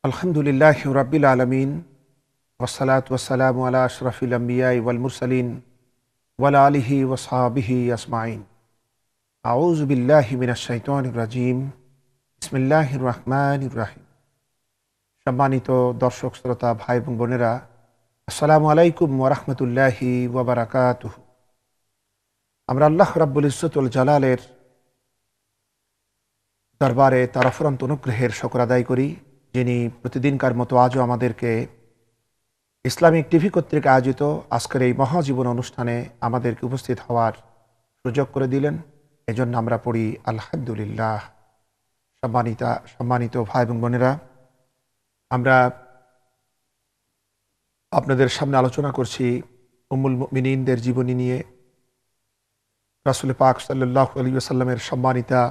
আলহামদুলিল্লাহ রাব্বিল আলামিন ওয়াসসালাতু ওয়াসসালামু আলা আশরাফিল আম্বিয়াই ওয়াল মুরসালিন ওয়ালা আলিহি ওয়া সাহবিহি আজমাইন। আউযু বিল্লাহি মিনাশ শাইতানির রাজিম। বিসমিল্লাহির রহমানির রহিম। সম্মানিত দর্শক শ্রোতা ভাই এবং বোনেরা, আসসালামু আলাইকুম ওয়া রাহমাতুল্লাহি ওয়া বারাকাতুহু। আমরা আল্লাহ রাব্বুল ইজ্জত ওয়াল জালালের দরবারে তার অফুরন্ত অনুগ্রহের শুকর আদায় করি, যিনি প্রতিদিনকার মতো আজও আমাদেরকে ইসলামিক টিভি কর্তৃক আয়োজিত আজকের এই মহাজীবন অনুষ্ঠানে আমাদেরকে উপস্থিত হওয়ার সুযোগ করে দিলেন। এজন্য আমরা পড়ি আলহামদুলিল্লাহ। সম্মানিত ভাই এবং বোনেরা, আমরা আপনাদের সামনে আলোচনা করছি উম্মুল মুমিনিনদের জীবনী নিয়ে। রাসূল পাক সাল্লাল্লাহু আলাইহি ওয়াসাল্লামের সম্মানিতা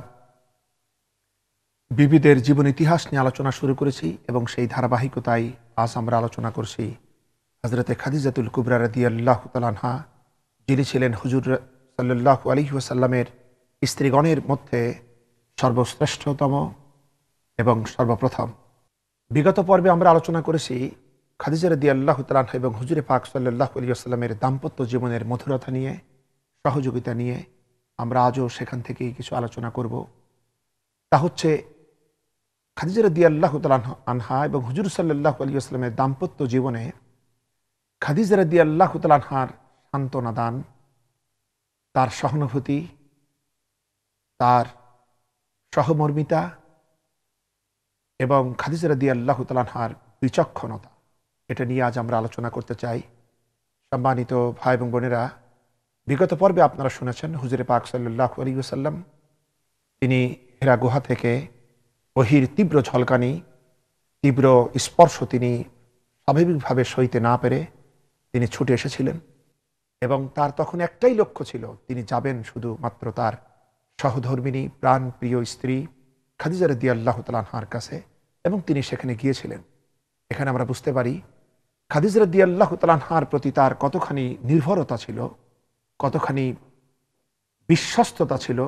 বিবিদের জীবন ইতিহাস নিয়ে আলোচনা শুরু করেছি এবং সেই ধারাবাহিকতায় আজ আমরা আলোচনা করছি হযরতে খাদিজাতুল কুবরা রাদিয়াল্লাহু তাআলা আনহা, যিনি ছিলেন হুজুর সাল্লাল্লাহু আলাইহি ওয়াসাল্লামের স্ত্রীগণের মধ্যে সর্বশ্রেষ্ঠতম এবং সর্বপ্রথম। বিগত পর্বে আমরা আলোচনা করেছি খাদিজা রাদিয়াল্লাহু তাআলা আনহা এবং হুজুরে পাক সাল্লাল্লাহু আলাইহি ওয়াসাল্লামের দাম্পত্য জীবনের মধুরতা নিয়ে, সহযোগিতা নিয়ে। আমরা আজও সেখান থেকেই কিছু আলোচনা করব। তা হচ্ছে খাদিজা রাদিয়াল্লাহু তাআলা আনহা এবং হুজুর সাল্লাল্লাহু আলাইহি ওয়াসাল্লামের দাম্পত্য জীবনে খাদিজা রাদিয়াল্লাহু তাআলা আনহার সান্ত্বনা দান, তার সহানুভূতি, তার সহমর্মিতা এবং খাদিজা রাদিয়াল্লাহু তাআলা আনহার বিচক্ষণতা, এটা নিয়ে আজ আমরা আলোচনা করতে চাই। সম্মানিত ভাই এবং বোনেরা, বিগত পর্বে আপনারা শুনেছেন হুজুরে পাক সাল্লাল্লাহু আলাইহি ওয়াসাল্লাম তিনি হেরা গুহা থেকে ওহীর তীব্র ঝলকানি, তীব্র স্পর্শ তিনি স্বাভাবিকভাবে সইতে না পেরে তিনি ছুটে এসেছিলেন এবং তার তখন একটাই লক্ষ্য ছিল, তিনি যাবেন শুধুমাত্র তার সহধর্মিণী প্রাণ প্রিয় স্ত্রী খাদিজা রাদিয়াল্লাহু তাআলা আনহার কাছে, এবং তিনি সেখানে গিয়েছিলেন। এখানে আমরা বুঝতে পারি খাদিজা রাদিয়াল্লাহু তাআলা আনহার প্রতি তার কতখানি নির্ভরতা ছিল, কতখানি বিশ্বস্ততা ছিল,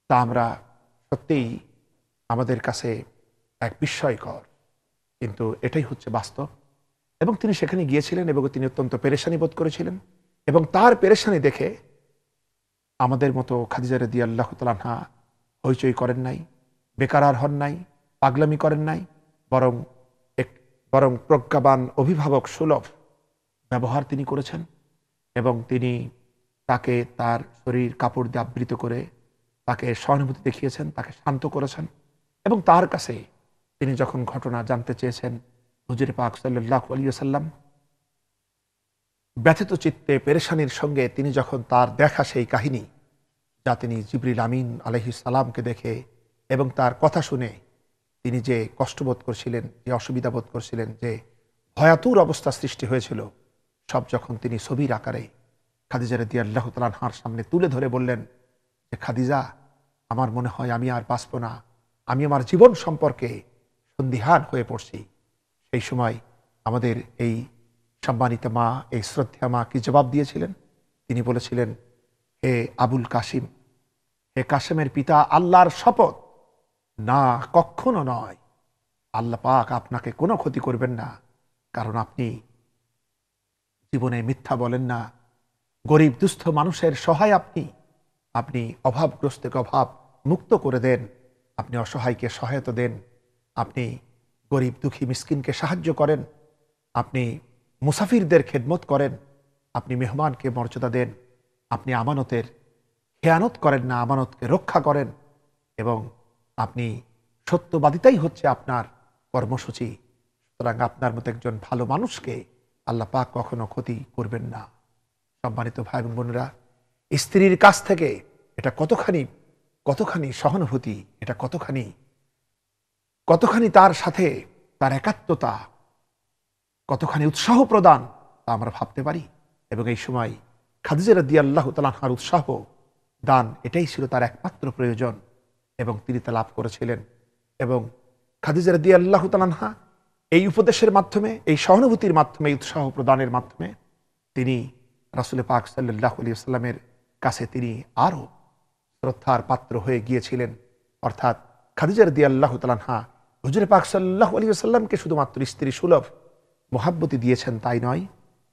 তা আমরা সত্যিই আমাদের কাছে এক বিস্ময়কর, কিন্তু এটাই হচ্ছে বাস্তব। এবং তিনি সেখানে গিয়েছিলেন এবং তিনি অত্যন্ত পেরেশানি বোধ করেছিলেন, এবং তার পেরেশানি দেখে আমাদের মতো খাদিজা রাদিয়াল্লাহু তাআলা আনহা হইচই করেন নাই, বেকারার হন নাই, পাগলামি করেন নাই, বরং প্রজ্ঞাবান অভিভাবক সুলভ ব্যবহার তিনি করেছেন এবং তিনি তাকে তার শরীর কাপড় দিয়ে আবৃত করে তাকে সহানুভূতি দেখিয়েছেন, তাকে শান্ত করেছেন। এবং তার কাছে তিনি যখন ঘটনা জানতে চেয়েছেন, হুজুরে পাক সাল্লাল্লাহু আলাইহি ওয়াসাল্লাম ব্যথিত চিত্তে পেরেশানির সঙ্গে তিনি যখন তার দেখা সেই কাহিনী, যা তিনি জিবরিল আমিন আলাইহিস সালামকে দেখে এবং তার কথা শুনে তিনি যে কষ্টবোধ করছিলেন, যে অসুবিধা বোধ করছিলেন, যে ভয়াতুর অবস্থা সৃষ্টি হয়েছিল, সব যখন তিনি ছবির আকারে খাদিজা রাদিয়াল্লাহু তাআলা আনহার সামনে তুলে ধরে বললেন যে, খাদিজা, আমার মনে হয় আমি আর বাঁচব না, আমি আমার জীবন সম্পর্কে সন্দিহান হয়ে পড়ছি। সেই সময় আমাদের এই সম্মানিত মা, এই শ্রদ্ধা মা কি জবাব দিয়েছিলেন? তিনি বলেছিলেন, হে আবুল কাসিম, হে কাসেমের পিতা, আল্লাহর শপথ, না, কখনো নয়। আল্লাহ পাক আপনাকে কোনো ক্ষতি করবেন না, কারণ আপনি জীবনে মিথ্যা বলেন না, গরিব দুস্থ মানুষের সহায় আপনি অভাবগ্রস্তকে অভাব মুক্ত করে দেন, আপনি অসহায়কে সহায়তা দেন, আপনি গরিব দুঃখী মিসকিনকে সাহায্য করেন, আপনি মুসাফিরদের খেদমত করেন, আপনি মেহমানকে মর্যাদা দেন, আপনি আমানতের খেয়ানত করেন না, আমানতকে রক্ষা করেন, এবং আপনি সত্যবাদিতাই হচ্ছে আপনার কর্মসূচি। সুতরাং আপনার মতো একজন ভালো মানুষকে আল্লাহ পাক কখনো ক্ষতি করবেন না। সম্মানিত ভাই এবং বোনেরা, স্ত্রীর কাছ থেকে এটা কতখানি সহানুভূতি, এটা কতখানি তার সাথে তার একাত্মতা, কতখানি উৎসাহ প্রদান, তা আমরা ভাবতে পারি। এবং এই সময় খাদিজা রাদিয়াল্লাহু তাআলা আনহার উৎসাহ দান, এটাই ছিল তার একমাত্র প্রয়োজন, এবং তিনি তা লাভ করেছিলেন। এবং খাদিজা রাদিয়াল্লাহু তাআলা আনহা এই উপদেশের মাধ্যমে, এই সহানুভূতির মাধ্যমে, এই উৎসাহ প্রদানের মাধ্যমে তিনি রাসূল পাক সাল্লাল্লাহু আলাইহি ওয়াসাল্লামের কাছে তিনি আরও শ্রদ্ধার পাত্র হয়ে গিয়েছিলেন। অর্থাৎ খাদিজা রাদিয়াল্লাহু তাআলা আনহা হুজুরে পাক সাল্লাল্লাহু আলাইহি ওয়াসাল্লামকে শুধুমাত্র স্ত্রী সুলভ মোহাব্বতি দিয়েছেন তাই নয়,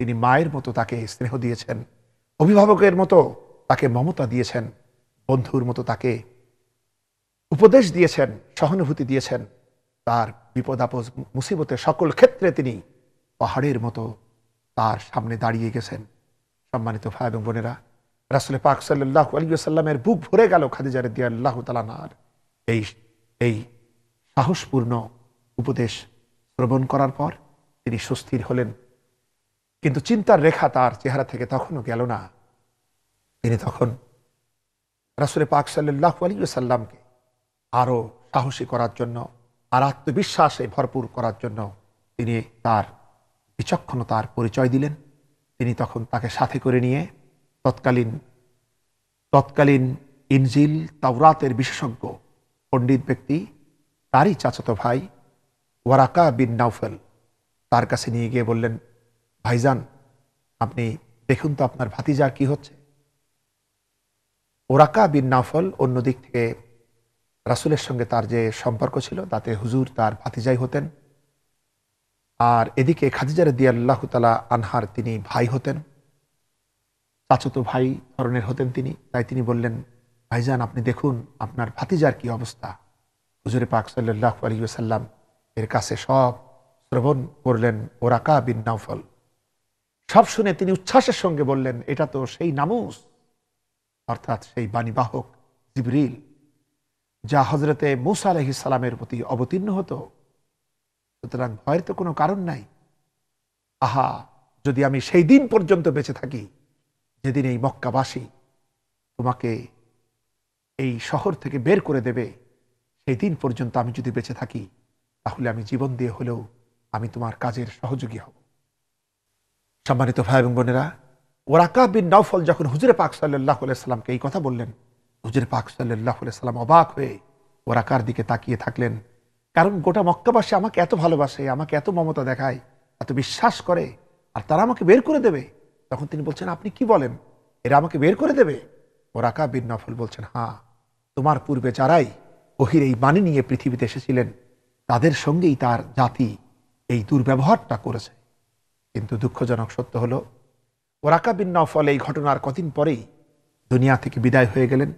তিনি মায়ের মতো তাকে স্নেহ দিয়েছেন, অভিভাবকের মতো তাকে মমতা দিয়েছেন, বন্ধুর মতো তাকে উপদেশ দিয়েছেন, সহানুভূতি দিয়েছেন। তার বিপদ আপদ মুসিবতের সকল ক্ষেত্রে তিনি পাহাড়ের মতো তার সামনে দাঁড়িয়ে গেছেন। সম্মানিত ভাই এবং বোনেরা, রাসূল পাক সাল্লাল্লাহু আলাইহি ওয়াসাল্লামের বুক ভরে গেল খাদিজা রাদিয়াল্লাহু তাআলা আনহার এই এই সাহসপূর্ণ উপদেশ শ্রবণ করার পর তিনি সুস্থির হলেন। কিন্তু চিন্তার রেখা তার চেহারা থেকে তখনও গেল না। তিনি তখন রাসূল পাক সাল্লাল্লাহু আলাইহি ওয়াসাল্লামকে আরো সাহসী করার জন্য, আর আত্মবিশ্বাসে ভরপুর করার জন্য তিনি তার বিচক্ষণতার পরিচয় দিলেন। তিনি তখন তাকে সাথে করে নিয়ে তৎকালীন ইনজিল তাওরাতের বিশেষজ্ঞ পণ্ডিত ব্যক্তি, তারই চাচাতো ভাই ওয়ারাকা বিন নাউফল, তার কাছে নিয়ে গিয়ে বললেন, ভাইজান আপনি দেখুন তো আপনার ভাতিজার কি হচ্ছে। ওরাকা বিন নাউফল অন্যদিক থেকে রাসূলের সঙ্গে তার যে সম্পর্ক ছিল তাতে হুজুর তার ভাতিজাই হতেন, আর এদিকে খাদিজা রাদিয়াল্লাহু তাআলা আনহার তিনি ভাই হতেন, চাচাতো ভাই ধরনের হতেন তিনি। তাই তিনি বললেন, ভাইজান আপনি দেখুন আপনার ভাতিজার কি অবস্থা। হুজুরে পাক সাল্লাল্লাহু আলাইহি ওয়াসাল্লাম এর কাছে সব শ্রবণ করলেন ওরাকা বিন নাউফল। সব শুনে তিনি উচ্ছ্বাসের সঙ্গে বললেন, এটা তো সেই নামুস, অর্থাৎ সেই বাণীবাহক জিবরিল, যা হযরতে মূসা আলাইহিস সালামের প্রতি অবতীর্ণ হতো। সুতরাং ভয়ের তো কোনো কারণ নাই। আহা, যদি আমি সেই দিন পর্যন্ত বেঁচে থাকি যেদিন এই মক্কাবাসী তোমাকে এই শহর থেকে বের করে দেবে, সেই দিন পর্যন্ত আমি যদি বেঁচে থাকি তাহলে আমি জীবন দিয়ে হলেও আমি তোমার কাজের সহযোগী হব। সম্মানিত ভাই এবং বোনেরা, ওরাকা বিন নাউফল যখন হুজুরে পাক সাল্লাল্লাহু আলাইহি সাল্লামকে এই কথা বললেন, হুজুরে পাক সাল্লাল্লাহু আলাইহি সাল্লাম অবাক হয়ে ওরাকার দিকে তাকিয়ে থাকলেন। কারণ গোটা মক্কাবাসী আমাকে এত ভালোবাসে, আমাকে এত মমতা দেখায়, এত বিশ্বাস করে, আর তারা আমাকে বের করে দেবে। তখন তিনি বলছেন, আপনি কি বলেন, এরা আমাকে বের করে দেবে? ওরাকা বিন নাউফল বলছেন, হ্যাঁ, তোমার পূর্বে যারাই ওহির এই বাণী নিয়ে পৃথিবীতে এসেছিলেন তাদের সঙ্গেই তার জাতি এই দুর্ব্যবহারটা করেছে। কিন্তু দুঃখজনক সত্য হলো, ওরাকা বিন নাউফল এই ঘটনার কদিন পরেই দুনিয়া থেকে বিদায় হয়ে গেলেন।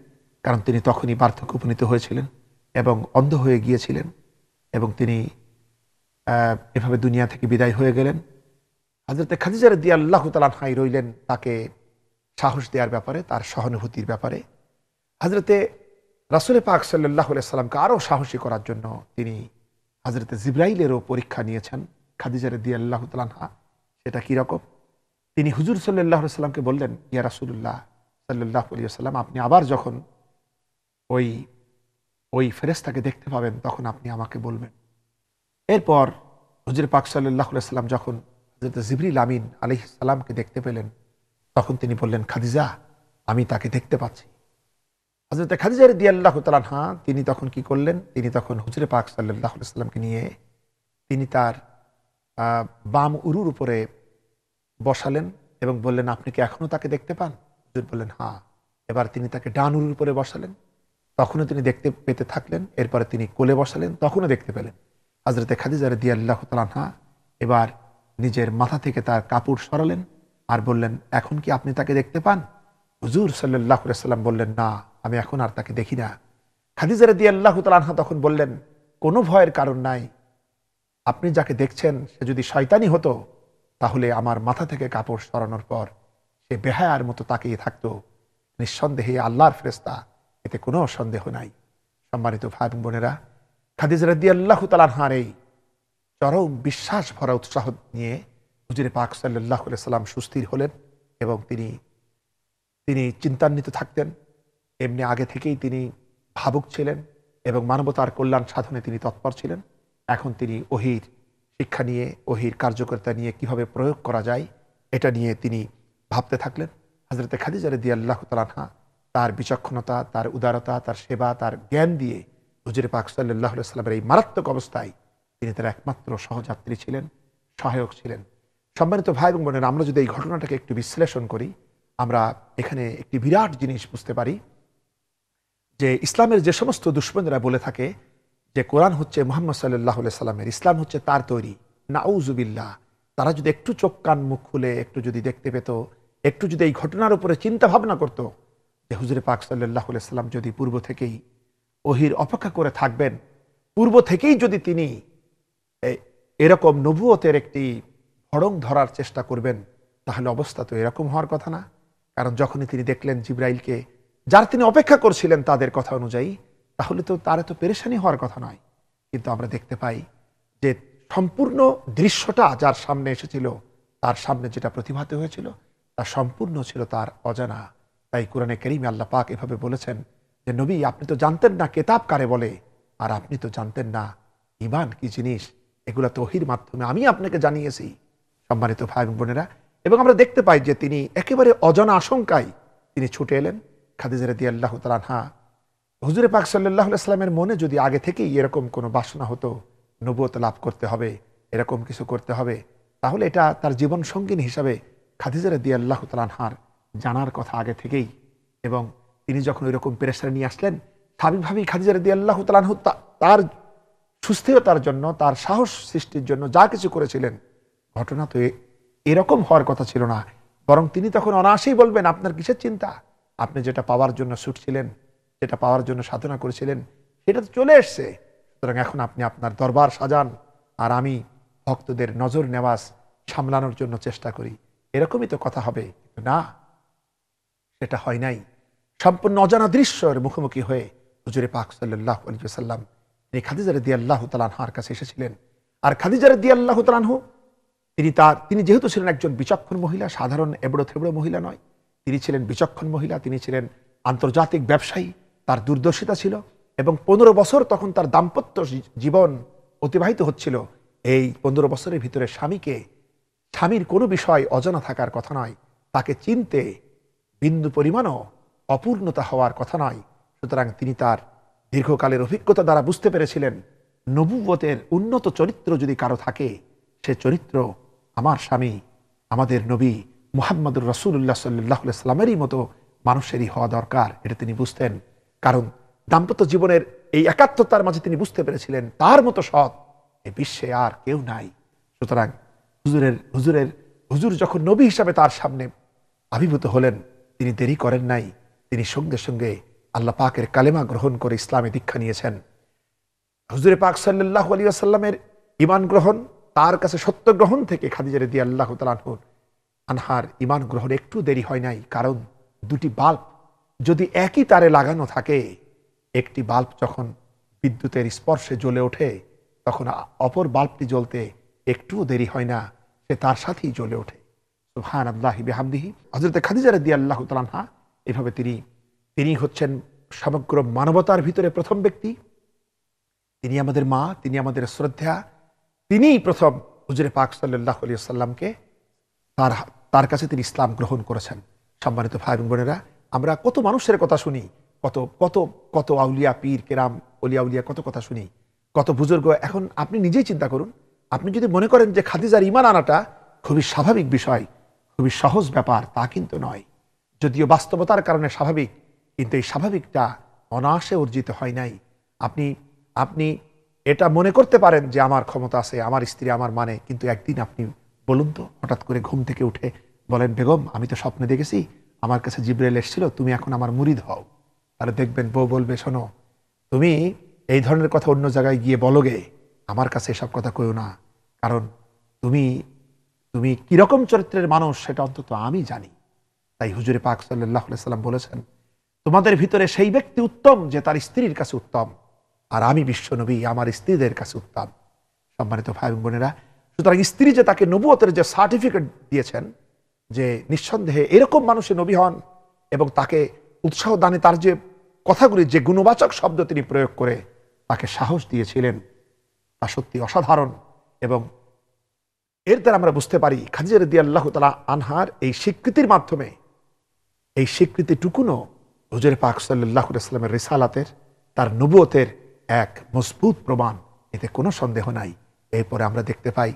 কারণ তিনি তখনই বার্ধক্যে উপনীত হয়েছিলেন এবং অন্ধ হয়ে গিয়েছিলেন, এবং তিনি এভাবে দুনিয়া থেকে বিদায় হয়ে গেলেন। হযরতে খাদিজা রাদিয়াল্লাহু তাআলা আনহা রইলেন তাকে সাহস দেওয়ার ব্যাপারে, তার সহানুভূতির ব্যাপারে। হযরতে রাসূল পাক সাল্লাল্লাহু আলাইহি সাল্লামকে আরও সাহসী করার জন্য তিনি হযরতে জিবরাইলেরও পরীক্ষা নিয়েছেন খাদিজা রাদিয়াল্লাহু তাআলা আনহা। সেটা কি রকম? তিনি হুজুর সাল্লাল্লাহু আলাইহি সাল্লামকে বললেন, ইয়া রাসূলুল্লাহ সাল্লাল্লাহু আলাইহি ওয়াসাল্লাম, আপনি আবার যখন ওই ফেরেশতাকে দেখতে পাবেন তখন আপনি আমাকে বলবেন। এরপর হুজুর পাক সাল্লাল্লাহু আলাইহি সাল্লাম যখন হযরত জিবরিল আমিন আলাইহিস সালামকে দেখতে পেলেন তখন তিনি বললেন, খাদিজা আমি তাকে দেখতে পাচ্ছি। হযরত খাদিজা রাদিয়াল্লাহু তাআলা আনহা তিনি তখন কি করলেন, তিনি তখন হুজুর পাক সাল্লাল্লাহু আলাইহি সাল্লামকে নিয়ে তিনি তার বাম উরুর উপরে বসালেন এবং বললেন, আপনি কি এখনো তাকে দেখতে পান? হুজুর বললেন, হ্যাঁ। এবার তিনি তাকে ডান উরুর উপরে বসালেন, তখনও তিনি দেখতে পেতে থাকলেন। এরপরে তিনি কোলে বসালেন, তখনও দেখতে পেলেন। হযরত খাদিজা রাদিয়াল্লাহু তাআলা আনহা এবার নিজের মাথা থেকে তার কাপড় সরালেন আর বললেন, এখন কি আপনি তাকে দেখতে পান? হুজুর সাল্লাল্লাহু আলাইহি সাল্লাম বললেন, না, আমি এখন আর তাকে দেখি না। খাদিজা রাদিয়াল্লাহু তাআলা আনহা তখন বললেন, কোনো ভয়ের কারণ নাই, আপনি যাকে দেখছেন সে যদি শয়তানি হতো তাহলে আমার মাথা থেকে কাপড় সরানোর পর সে বেহায়ার মতো তাকিয়ে থাকতো। নিঃসন্দেহে আল্লাহর ফেরেশতা, এতে কোনো সন্দেহ নাই। সম্মানিত ভাই এবং বোনেরা, খাদিজা রাদিয়াল্লাহু তাআলা আনহার এই চরম বিশ্বাস ভরা উৎসাহ নিয়ে হুজুরে পাক সাল্লাল্লাহু আলাইহি সাল্লাম সুস্থির হলেন এবং তিনি চিন্তান্বিত থাকতেন। এমনি আগে থেকেই তিনি ভাবুক ছিলেন এবং মানবতার কল্যাণ সাধনে তিনি তৎপর ছিলেন। এখন তিনি ওহির শিক্ষা নিয়ে, ওহির কার্যকরিতা নিয়ে কিভাবে প্রয়োগ করা যায় এটা নিয়ে তিনি ভাবতে থাকলেন। হযরত খাদিজা রাদিয়াল্লাহু তাআলা আনহা তার বিচক্ষণতা, তার উদারতা, তার সেবা, তার জ্ঞান দিয়ে হুজুর পাক সাল্লাল্লাহু আলাইহি সাল্লামের এই মারাত্মক অবস্থায় তিনি তার একমাত্র সহযাত্রী ছিলেন, সহায়ক ছিলেন। সম্মানিত ভাই এবং বোনেরা, আমরা যদি এই ঘটনাটাকে একটু বিশ্লেষণ করি, আমরা এখানে একটি বিরাট জিনিস বুঝতে পারি যে ইসলামের যে সমস্ত দুশমনেরা বলে থাকে যে কোরআন হচ্ছে মুহাম্মদ সাল্লাল্লাহু আলাইহি সাল্লামের, ইসলাম হচ্ছে তার তৈরি, নাউজুবিল্লাহ, তারা যদি একটু চোখ কান মুখ খুলে একটু যদি দেখতে পেত, একটু যদি এই ঘটনার উপরে চিন্তা ভাবনা করত যে হুজুরে পাক সাল্লাল্লাহু আলাইহি সাল্লাম যদি পূর্ব থেকেই ওহির অপেক্ষা করে থাকবেন, পূর্ব থেকেই যদি তিনি এরকম নবুয়তের একটি ভড়ং ধরার চেষ্টা করবেন, তাহলে অবস্থা তো এরকম হওয়ার কথা না। কারণ যখনই তিনি দেখলেন জিবরাইলকে, যার তিনি অপেক্ষা করছিলেন তাদের কথা অনুযায়ী, তাহলে তো তার এত পেরেশানি হওয়ার কথা নয়। কিন্তু আমরা দেখতে পাই যে সম্পূর্ণ দৃশ্যটা যার সামনে এসেছিল, তার সামনে যেটা প্রতিভাত হয়েছিল তা সম্পূর্ণ ছিল তার অজানা। তাই কোরআনে কারীমে আল্লাহ পাক এভাবে বলেছেন যে নবী, আপনি তো জানতেন না কেতাব কারে বলে, আর আপনি তো জানতেন না ঈমান কি জিনিস, এগুলা তো ওহীর মাধ্যমে আমি আপনাকে জানিয়েছি। সম্মানিত ভাই এবং বোনেরা, এবং আমরা দেখতে পাই যে তিনি একেবারে অজানা আশঙ্কায় তিনি ছুটে এলেন। খাদিজা রাদিয়াল্লাহু তাআলা আনহা, হুজুরে পাক সাল্লাল্লাহু আলাইহি সাল্লামের মনে যদি আগে থেকেই এরকম কোনো বাসনা হতো নবুয়ত লাভ করতে হবে, এরকম কিছু করতে হবে, তাহলে এটা তার জীবন সঙ্গিনী হিসাবে খাদিজা রাদিয়াল্লাহু তাআলা আনহার জানার কথা আগে থেকেই। এবং তিনি যখন এরকম প্রেসার নিয়ে আসলেন, স্বাভাবিকভাবেই খাদিজা রাদিয়াল্লাহু তাআলা আনহা তার সুস্থিরতার জন্য, তার সাহস সৃষ্টির জন্য যা কিছু করেছিলেন, ঘটনা তো এরকম হওয়ার কথা ছিল না। বরং তিনি তখন অনায়াসেই বলবেন, আপনার কিসের চিন্তা, আপনি যেটা পাওয়ার জন্য ছুটছিলেন, যেটা পাওয়ার জন্য সাধনা করেছিলেন, সেটা তো চলে এসছে। সুতরাং এখন আপনি আপনার দরবার সাজান, আর আমি ভক্তদের নজর নেওয়াজ সামলানোর জন্য চেষ্টা করি, এরকমই তো কথা হবে। কিন্তু না, সেটা হয় নাই। সম্পূর্ণ অজানা দৃশ্যের মুখোমুখি হয়ে হুজুরে পাক সাল্লাল্লাহু আলাইহি ওয়াসাল্লাম তিনি খাদিজা রাদিয়াল্লাহু তাআলা আনহার কাছে এসেছিলেন। আর খাদিজা রাদিয়াল্লাহু তাআলা আনহা তিনি যেহেতু ছিলেন একজন বিচক্ষণ মহিলা, সাধারণ এবড়ো থেবড়ো মহিলা নয়, তিনি ছিলেন বিচক্ষণ মহিলা, তিনি ছিলেন আন্তর্জাতিক ব্যবসায়ী, তার দূরদর্শিতা ছিল। এবং 15 বছর তখন তার দাম্পত্য জীবন অতিবাহিত হচ্ছিল। এই 15 বছরের ভিতরে স্বামীর কোনো বিষয় অজানা থাকার কথা নয়, তাকে চিনতে বিন্দু পরিমাণও অপূর্ণতা হওয়ার কথা নয়। সুতরাং তিনি তার দীর্ঘকালের অভিজ্ঞতা দ্বারা বুঝতে পেরেছিলেন, নবুয়তের উন্নত চরিত্র যদি কারো থাকে, সে চরিত্র আমার স্বামী, আমাদের নবী মুহাম্মদুর রাসূলুল্লাহ সাল্লাল্লাহু আলাইহি সাল্লামেরই মতো মানুষেরই হওয়া দরকার। এটা তিনি বুঝতেন। কারণ দাম্পত্য জীবনের এই একাত্মতার মাঝে তিনি বুঝতে পেরেছিলেন, তার মতো সৎ এই বিশ্বে আর কেউ নাই। সুতরাং হুজুর যখন নবী হিসাবে তার সামনে আবির্ভূত হলেন, তিনি দেরি করেন নাই। তিনি সঙ্গে সঙ্গে আল্লাহ পাকের কালেমা গ্রহণ করে ইসলামে দীক্ষা নিয়েছেন। হুজুরে পাক সাল্লাল্লাহু আলাইহি ওয়াসাল্লামের ঈমান গ্রহণ, তার কাছে সত্য গ্রহণ থেকে খাদিজা রাদিয়াল্লাহু তাআলা আনহার ঈমান গ্রহণ একটু দেরি হয় নাই। কারণ দুটি বাল্ব যদি একই তারে লাগানো থাকে, একটি বাল্ব যখন বিদ্যুতের স্পর্শে জ্বলে ওঠে, তখন অপর বাল্বটি জ্বলতে একটুও দেরি হয় না, সে তার সাথেই জ্বলে ওঠে। সুবহানাল্লাহি বিহামদিহি। হযরত খাদিজা রাদিয়াল্লাহু তাআলা আনহা, এভাবে তিনি হচ্ছেন সমগ্র মানবতার ভিতরে প্রথম ব্যক্তি। তিনি আমাদের মা, তিনি আমাদের শ্রদ্ধা, তিনিই প্রথম হুজুরে পাক সাল্লাল্লাহু আলাইহি ওয়াসাল্লামকে তার কাছে তিনি ইসলাম গ্রহণ করেছেন। সম্মানিত ভাই এবং বোনেরা, আমরা কত মানুষের কথা শুনি, কত কত কত আউলিয়া পীর কেরাম ওলিয়া উলিয়া কত কথা শুনি, কত বুজুর্গ। এখন আপনি নিজেই চিন্তা করুন, আপনি যদি মনে করেন যে খাদিজার ঈমান আনাটা খুবই স্বাভাবিক বিষয়, খুবই সহজ ব্যাপার, তা কিন্তু নয়। যদিও বাস্তবতার কারণে স্বাভাবিক, কিন্তু এই স্বাভাবিকটা অনায়াসে অর্জিত হয় নাই। আপনি এটা মনে করতে পারেন যে আমার ক্ষমতা আছে, আমার স্ত্রী আমার মানে, কিন্তু একদিন আপনি বলুন তো, হঠাৎ করে ঘুম থেকে উঠে বলেন, বেগম আমি তো স্বপ্নে দেখেছি আমার কাছে জিবরাইল এসেছিল, তুমি এখন আমার মুরিদ হও। তাহলে দেখবেন বউ বলবে, শোনো, তুমি এই ধরনের কথা অন্য জায়গায় গিয়ে বলোগে, আমার কাছে এসব কথা কইও না, কারণ তুমি কিরকম চরিত্রের মানুষ সেটা অন্তত আমি জানি। তাই হুজুরে পাক সাল্লাল্লাহু আলাইহি সাল্লাম বলেছেন, তোমাদের ভিতরে সেই ব্যক্তি উত্তম যে তার স্ত্রীর কাছে উত্তম, আর আমি বিশ্বনবী আমার স্ত্রীদের কাছে উত্তম। সম্মানিত ভাই বোনেরা, সুতরাং স্ত্রী যে তাকে নবুয়তের যে সার্টিফিকেট দিয়েছেন, যে নিঃসন্দেহে এরকম মানুষের নবী হন, এবং তাকে উৎসাহ দানে তার যে কথাগুলি, যে গুণবাচক শব্দ তিনি প্রয়োগ করে তাকে সাহস দিয়েছিলেন, তা সত্যি অসাধারণ। এবং এর দ্বারা আমরা বুঝতে পারি খাদিজা রাদিয়াল্লাহু তাআলা আনহার এই স্বীকৃতির মাধ্যমে, এই স্বীকৃতিটুকুনও হুজুরে পাক সাল্লাল্লাহু আলাইহি ওয়াসাল্লামের রিসালাতের, তার নবুয়তের এক মজবুত প্রমাণ, এতে কোনো সন্দেহ নাই। এরপরে আমরা দেখতে পাই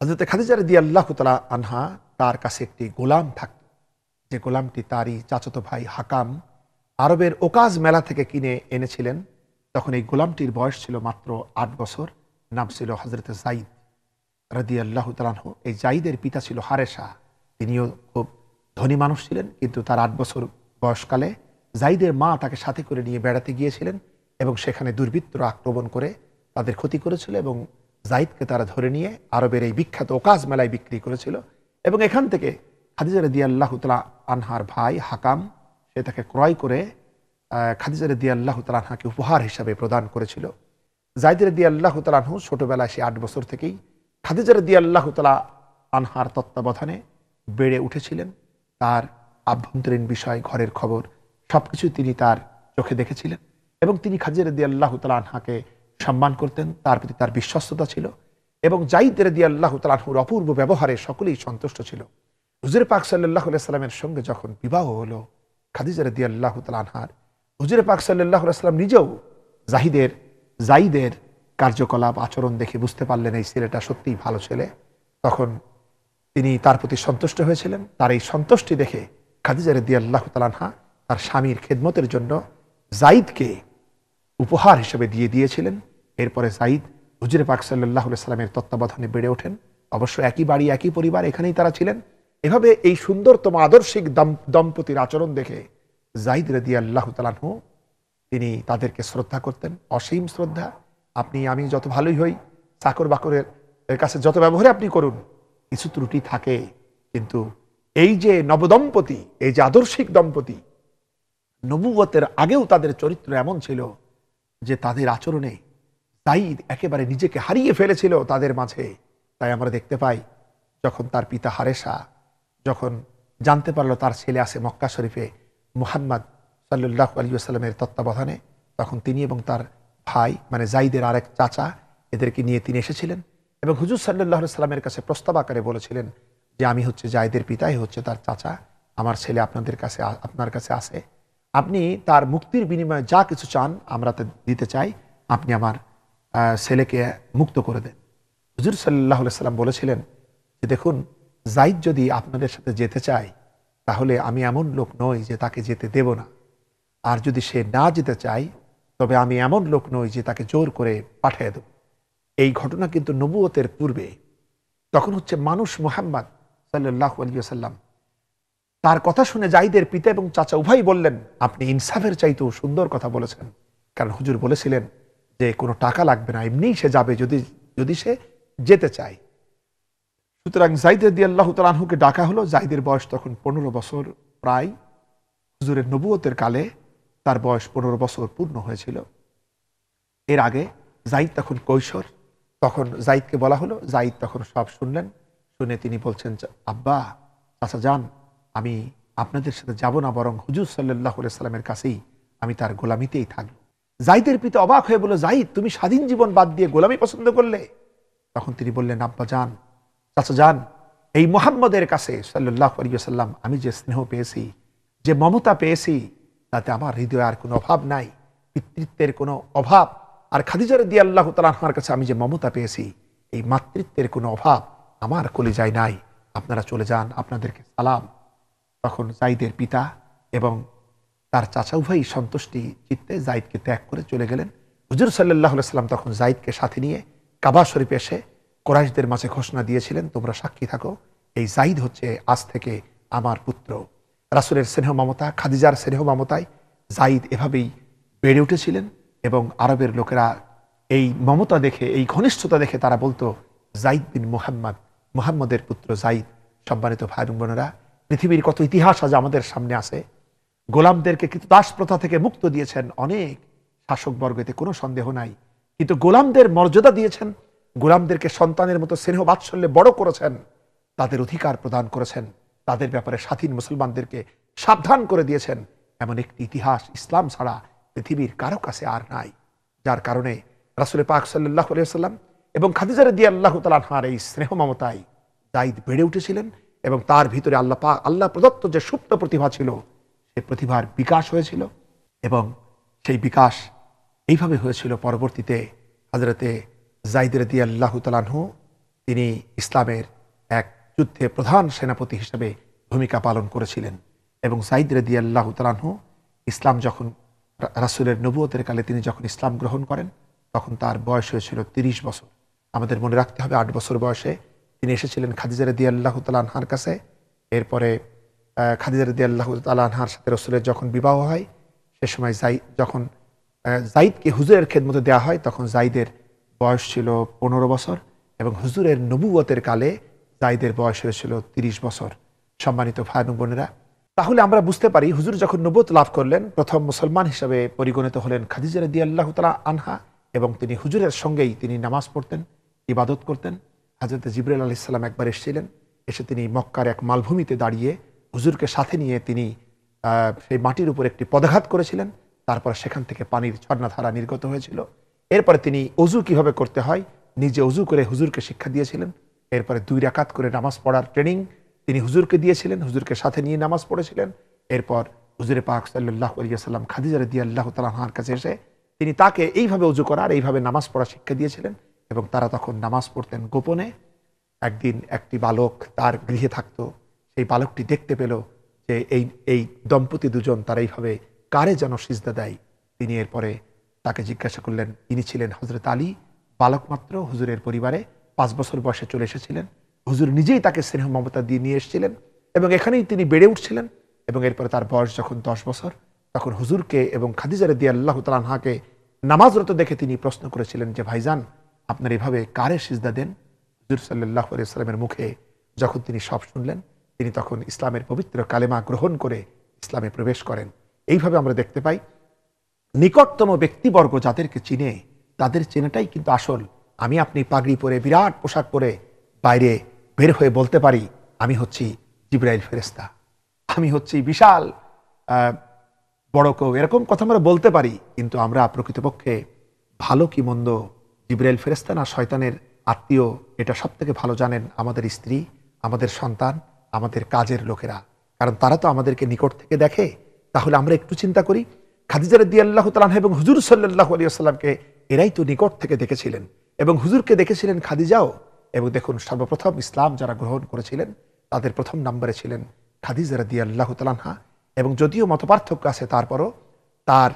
হযরত খাদিজা রাদিয়াল্লাহু তাআলা আনহা, তার কাছে একটি গোলাম থাকত, যে গোলামটি তারই চাচাতো ভাই হাকাম আরবের ওকাজ মেলা থেকে কিনে এনেছিলেন। তখন এই গোলামটির বয়স ছিল মাত্র ৮ বছর। নাম ছিল হযরত যায়েদ রাদিয়াল্লাহু তাআলা আনহু। এই যায়েদের পিতা ছিল হারেসা। তিনিও খুব ধনী মানুষ ছিলেন, কিন্তু তার ৮ বছর বয়সকালে যায়েদের মা তাকে সাথে করে নিয়ে বেড়াতে গিয়েছিলেন এবং সেখানে দুর্বৃত্তরা আক্রমণ করে তাদের ক্ষতি করেছিল এবং যায়েদকে তারা ধরে নিয়ে আরবের এই বিখ্যাত ওকাজ মেলায় বিক্রি করেছিল এবং এখান থেকে খাদিজা রাদিয়াল্লাহু তাআলা আনহার ভাই হাকাম সে তাকে ক্রয় করে খাদিজা রাদিয়াল্লাহু তাআলা আনহাকে উপহার হিসাবে প্রদান করেছিল। যায়েদ রাদিয়াল্লাহু তাআলা আনহু ছোটবেলায় সে ৮ বছর থেকেই খাদিজা রাদিয়াল্লাহু তাআলা আনহার তত্ত্বাবধানে বেড়ে উঠেছিলেন। তার আভ্যন্তরীণ বিষয়, ঘরের খবর সবকিছু তিনি তার চোখে দেখেছিলেন এবং তিনি খাদিজা রাদিয়াল্লাহু তাআলা আনহাকে সম্মান করতেন, তার প্রতি তার বিশ্বস্ততা ছিল এবং যায়েদ রাদিয়াল্লাহু তাআলা আনহুর অপূর্ব ব্যবহারে সকলেই সন্তুষ্ট ছিল। হুজুর পাক সাল্লাল্লাহু আলাইহি সাল্লামের সঙ্গে যখন বিবাহ হলো খাদিজা রাদিয়াল্লাহু তাআলা আনহার, হুজুর পাক সাল্লাল্লাহু আলাইহি সাল্লাম নিজেও যায়েদের কার্যকলাপ আচরণ দেখে বুঝতে পারলেন এই ছেলেটা সত্যিই ভালো ছেলে। তখন তিনি তার প্রতি সন্তুষ্ট হয়েছিলেন। তার এই সন্তুষ্টি দেখে খাদিজা রাদিয়াল্লাহু তাআলা আনহা তার স্বামীর খেদমতের জন্য যায়েদকে উপহার হিসেবে দিয়ে দিয়েছিলেন। এরপরে যায়েদ হুজুর পাক সাল্লাল্লাহু আলাইহি সাল্লামের তত্ত্বাবধানে বেড়ে ওঠেন। অবশ্য একই বাড়ি একই পরিবার, এখানেই তারা ছিলেন। এভাবে এই সুন্দরতম আদর্শিক দম্পতির আচরণ দেখে যায়েদ রাদিয়াল্লাহু তাআলা আনহু তিনি তাদেরকে শ্রদ্ধা করতেন, অসীম শ্রদ্ধা। আপনি আমি যত ভালোই হই, চাকর বাকরের কাছে যত ব্যবহারে আপনি করুন, কিছু ত্রুটি থাকে, কিন্তু এই যে নবদম্পতি, এই যে আদর্শিক দম্পতি, নবুয়তের আগেও তাদের চরিত্র এমন ছিল যে তাদের আচরণে যায়েদ একেবারে নিজেকে হারিয়ে ফেলেছিল তাদের মাঝে। তাই আমরা দেখতে পাই যখন তার পিতা হারেসা যখন জানতে পারলো তার ছেলে আছে মক্কা শরীফে মুহাম্মদ সাল্লাল্লাহু আলাইহি ওয়াসাল্লামের তত্ত্বাবধানে, তখন তিনি এবং তার ভাই মানে যায়েদের আরেক চাচা এদেরকে নিয়ে তিনি এসেছিলেন এবং হুজুর সাল্লাল্লাহু আলাইহি ওয়াসাল্লামের কাছে প্রস্তাব আকারে বলেছিলেন যে আমি হচ্ছে যায়েদের পিতাই হচ্ছে তার চাচা, আমার ছেলে আপনার কাছে আছে, আপনি তার মুক্তির বিনিময়ে যা কিছু চান আমরা তা দিতে চাই, আপনি আমার ছেলেকে মুক্ত করে দেন। হুজুর সাল্লাল্লাহু আলাইহি ওয়াসাল্লাম বলেছিলেন যে দেখুন, যায়েদ যদি আপনাদের সাথে যেতে চায় তাহলে আমি এমন লোক নই যে তাকে যেতে দেব না, আর যদি সে না যেতে চায় তবে আমি এমন লোক নই যে তাকে জোর করে পাঠিয়ে দেব। এই ঘটনা কিন্তু নবুয়তের পূর্বে। তখন হচ্ছে মানুষ মুহাম্মদ সাল্লাল্লাহু আলাইহি ওয়াসাল্লাম তার কথা শুনে যায়েদের পিতা এবং চাচা উভয়ই বললেন আপনি ইনসাফের চাইতেও সুন্দর কথা বলেছেন, কারণ হুজুর বলেছিলেন যে কোনো টাকা লাগবে না, এমনিই সে যাবে যদি সে যেতে চায়। সুতরাং যায়েদ রাদিয়াল্লাহু তাআলা আনহুকে ডাকা হলো। যায়েদের বয়স তখন 15 বছর, প্রায় হুজুরের নবুয়তের কালে তার বয়স 15 বছর পূর্ণ হয়েছিল। এর আগে যায়েদ তখন কৈশোর। তখন যায়েদকে বলা হলো, যায়েদ তখন সব শুনলেন। শুনে তিনি বলছেন আব্বা, চাচা যান, আমি আপনাদের সাথে যাব না, বরং হুজুর সাল্লাল্লাহু আলাইহি সাল্লামের কাছেই আমি তার গোলামিতেই থাকব। যায়েদের পিতা অবাক হয়ে বলল, যায়েদ তুমি স্বাধীন জীবন বাদ দিয়ে গোলামি পছন্দ করলে? তখন তিনি বললেন, আব্বা যান, চাচা যান, এই মুহাম্মদের কাছে সাল্লাল্লাহু আলাইহি ওয়াসাল্লাম আমি যে স্নেহ পেয়েছি, যে মমতা পেয়েছি, তাতে আমার হৃদয়ে আর কোনো অভাব নাই, পিতৃত্বের কোনো অভাব। আর খাদিজা রাদিয়াল্লাহু তাআলা আনহার কাছে আমি যে মমতা পেয়েছি, এই মাতৃত্বের কোনো অভাব আমার কলিজায় নাই, আপনারা চলে যান, আপনাদেরকে সালাম। তখন যায়েদের পিতা এবং তার চাচা উভয়ই সন্তুষ্টি চিত্তে যায়েদকে ত্যাগ করে চলে গেলেন। হুজুর সাল্লাল্লাহু আলাইহি সাল্লাম তখন যায়েদকে সাথে নিয়ে কাবা শরীফে এসে কুরাইশদের মাঝে ঘোষণা দিয়েছিলেন, তোমরা সাক্ষী থাকো, এই যায়েদ হচ্ছে আজ থেকে আমার পুত্র। রাসূলের স্নেহ মমতা, খাদিজার স্নেহ মমতায় যায়েদ এভাবেই বেড়ে উঠেছিলেন এবং আরবের লোকেরা এই মমতা দেখে, এই ঘনিষ্ঠতা দেখে তারা বলতো যায়েদ বিন মুহাম্মদ, মুহাম্মদের পুত্র যায়েদ। সম্মানিত ভাই বোনেরা, পৃথিবীর কত ইতিহাস আজ আমাদের সামনে আছে। গোলামদেরকে কিন্তু দাস প্রথা থেকে মুক্ত দিয়েছেন অনেক শাসকবর্গ, এতে কোনো সন্দেহ নাই, কিন্তু গোলামদের মর্যাদা দিয়েছেন, গোলামদেরকে সন্তানের মতো স্নেহ বাৎসল্যে বড় করেছেন, তাদের অধিকার প্রদান করেছেন, তাদের ব্যাপারে স্বাধীন মুসলমানদেরকে সাবধান করে দিয়েছেন। এমন একটি ইতিহাস ইসলাম ছাড়া পৃথিবীর কারো কাছে আর নাই। যার কারণে রাসূল পাক সাল্লাল্লাহু আলাইহি ওয়াসাল্লাম এবং খাদিজা রাদিয়াল্লাহু তাআলা আনহার এই স্নেহ মমতায় যায়েদ বেড়ে উঠেছিলেন এবং তার ভিতরে আল্লাহ প্রদত্ত যে সুপ্ত প্রতিভা ছিল, সেই প্রতিভার বিকাশ হয়েছিল এবং সেই বিকাশ এইভাবে হয়েছিল। পরবর্তীতে হযরতে যায়েদ রাদিয়াল্লাহু তাআলা আনহু তিনি ইসলামের এক যুদ্ধে প্রধান সেনাপতি হিসেবে ভূমিকা পালন করেছিলেন এবং যায়েদ রাদিয়াল্লাহু তাআলা আনহু ইসলাম যখন রাসূলের নবুয়তের কালে তিনি যখন ইসলাম গ্রহণ করেন তখন তার বয়স হয়েছিল ৩০ বছর। আমাদের মনে রাখতে হবে ৮ বছর বয়সে তিনি এসেছিলেন খাদিজা রাদিয়াল্লাহু তাআলা আনহার কাছে। এরপরে খাদিজা রাদিয়াল্লাহু তাআলা আনহার সাথে রাসূলের যখন বিবাহ হয় সে সময় যখন যায়েদকে হুজুরের খেদমতে দেওয়া হয় তখন যায়েদের বয়স ছিল ১৫ বছর এবং হুজুরের নবুয়তের কালে যায়েদের বয়স হয়েছিল ৩০ বছর। সম্মানিত ভাই এবং বোনেরা, তাহলে আমরা বুঝতে পারি হুজুর যখন নবুয়ত লাভ করলেন প্রথম মুসলমান হিসেবে পরিগণিত হলেন খাদিজা রাদিয়াল্লাহু তাআলা আনহা এবং তিনি হুজুরের সঙ্গেই তিনি নামাজ পড়তেন, ইবাদত করতেন। হযরত জিবরাইল আলাইহিস সালাম একবার এসেছিলেন, এসে তিনি মক্কার এক মালভূমিতে দাঁড়িয়ে হুজুরকে সাথে নিয়ে তিনি সেই মাটির উপর একটি পদাঘাত করেছিলেন। তারপর সেখান থেকে পানির ঝর্ণাধারা নির্গত হয়েছিল। এরপরে তিনি অজু কিভাবে করতে হয় নিজে অজু করে হুজুরকে শিক্ষা দিয়েছিলেন। এরপরে ২ রাকাত করে নামাজ পড়ার ট্রেনিং তিনি হুজুরকে দিয়েছিলেন, হুজুরকে সাথে নিয়ে নামাজ পড়েছিলেন। এরপর হুজুরে পাক সাল্লাল্লাহু আলাইহি ওয়াসাল্লাম খাদিজা রাদিয়াল্লাহু তাআলা আনহার কাছে এসে তিনি তাকে এইভাবে অজু করার এইভাবে নামাজ পড়ার শিক্ষা দিয়েছিলেন এবং তারা তখন নামাজ পড়তেন গোপনে। একদিন একটি বালক তার গৃহে থাকত, সেই বালকটি দেখতে পেল যে এই দম্পতি দুজন তারা এইভাবে কারে যেন সিজদা দেয়। তিনি এরপরে তাকে জিজ্ঞাসা করলেন, ইনি ছিলেন হযরত আলী, বালক মাত্র, হুজুরের পরিবারে ৫ বছর বয়সে চলে এসেছিলেন। হুজুর নিজেই তাকে স্নেহ মমতা দিয়ে নিয়ে এসেছিলেন এবং এখানেই তিনি বেড়ে উঠছিলেন। এবং এরপরে তার বয়স যখন ১০ বছর তখন হুজুরকে এবং খাদিজা রাদিয়াল্লাহু তাআলা আনহাকে নামাজরত দেখে তিনি প্রশ্ন করেছিলেন যে ভাইজান আপনার এভাবে কারে সিজদা দেন? হুজুর সাল্লাল্লাহু আলাইহি ওয়াসাল্লামের মুখে যখন তিনি সব শুনলেন তিনি তখন ইসলামের পবিত্র কালেমা গ্রহণ করে ইসলামে প্রবেশ করেন। এইভাবে আমরা দেখতে পাই নিকটতম ব্যক্তিবর্গ যাদেরকে চিনে তাদের চেনাটাই কিন্তু আসল। আমি আপনি পাগড়ি পরে বিরাট পোশাক পরে বাইরে বের হয়ে বলতে পারি আমি হচ্ছি জিবরাইল ফেরেশতা, আমি হচ্ছি বিশাল বড় কেউ, এরকম কথা আমরা বলতে পারি, কিন্তু আমরা প্রকৃতপক্ষে ভালো কি মন্দ, জিবরাইল ফেরেশতা না শয়তানের আত্মীয়, এটা সব থেকে ভালো জানেন আমাদের স্ত্রী, আমাদের সন্তান, আমাদের কাজের লোকেরা, কারণ তারা তো আমাদেরকে নিকট থেকে দেখে। তাহলে আমরা একটু চিন্তা করি, খাদিজা রাদিয়াল্লাহু তাআলা আনহা এবং হুজুর সাল্লাল্লাহু আলাইহি ওয়াসাল্লামকে এরাই তো নিকট থেকে দেখেছিলেন এবং হুজুরকে দেখেছিলেন খাদিজাও। এবং দেখুন সর্বপ্রথম ইসলাম যারা গ্রহণ করেছিলেন তাদের প্রথম নম্বরে ছিলেন খাদিজা রাদিয়াল্লাহু তাআলা আনহা। এবং যদিও মতপার্থক্য আছে তারপরও তার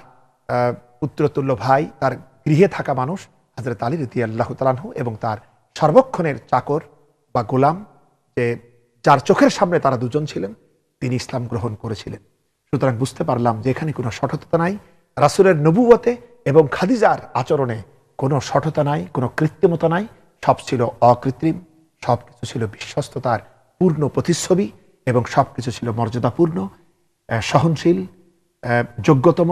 পুত্রতুল্য ভাই, তার গৃহে থাকা মানুষ হযরত আলী রাদিয়াল্লাহু তাআলা আনহু এবং তার সর্বক্ষণের চাকর বা গোলাম, যে যার চোখের সামনে তারা দুজন ছিলেন, তিনি ইসলাম গ্রহণ করেছিলেন। সুতরাং বুঝতে পারলাম যে এখানে কোনো সঠতা নাই, রাসূলের নবুয়তে এবং খাদিজার আচরণে কোনো সঠতা নাই, কোনো কৃত্রিমতা নাই, সব ছিল অকৃত্রিম, সব কিছু ছিল বিশ্বস্ততার পূর্ণ প্রতিচ্ছবি এবং সব কিছু ছিল মর্যাদাপূর্ণ, সহনশীল, যোগ্যতম,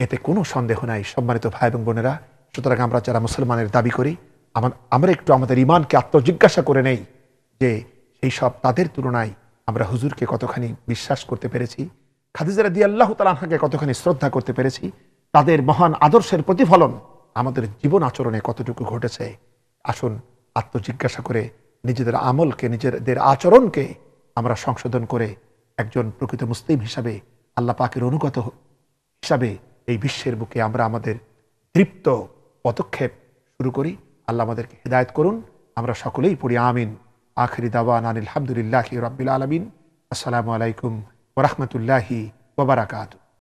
এতে কোনো সন্দেহ নাই। সম্মানিত ভাই এবং বোনেরা, সুতরাং আমরা যারা মুসলমানের দাবি করি আমরা একটু আমাদের ইমানকে আত্মজিজ্ঞাসা করে নেই যে সেই সব তাদের তুলনায় আমরা হুজুরকে কতখানি বিশ্বাস করতে পেরেছি, খাদিজা রাদিয়াল্লাহু তাআলা আনহাকে কতখানি শ্রদ্ধা করতে পেরেছি, তাদের মহান আদর্শের প্রতিফলন আমাদের জীবন আচরণে কতটুকু ঘটেছে। আসুন আত্মজিজ্ঞাসা করে নিজেদের আমলকে, নিজেদের আচরণকে আমরা সংশোধন করে একজন প্রকৃত মুসলিম হিসাবে, আল্লাহ পাকের অনুগত হিসাবে এই বিশ্বের বুকে আমরা আমাদের তৃপ্ত পদক্ষেপ শুরু করি। আল্লাহ আমাদেরকে হিদায়াত করুন। আমরা সকলেই পড়ি আমিন। আখিরি দাওয়ানা আলহামদুলিল্লাহি রাব্বিল আলামিন। আসসালামু আলাইকুম ওয়া রাহমাতুল্লাহি ওয়া বারাকাতুহু।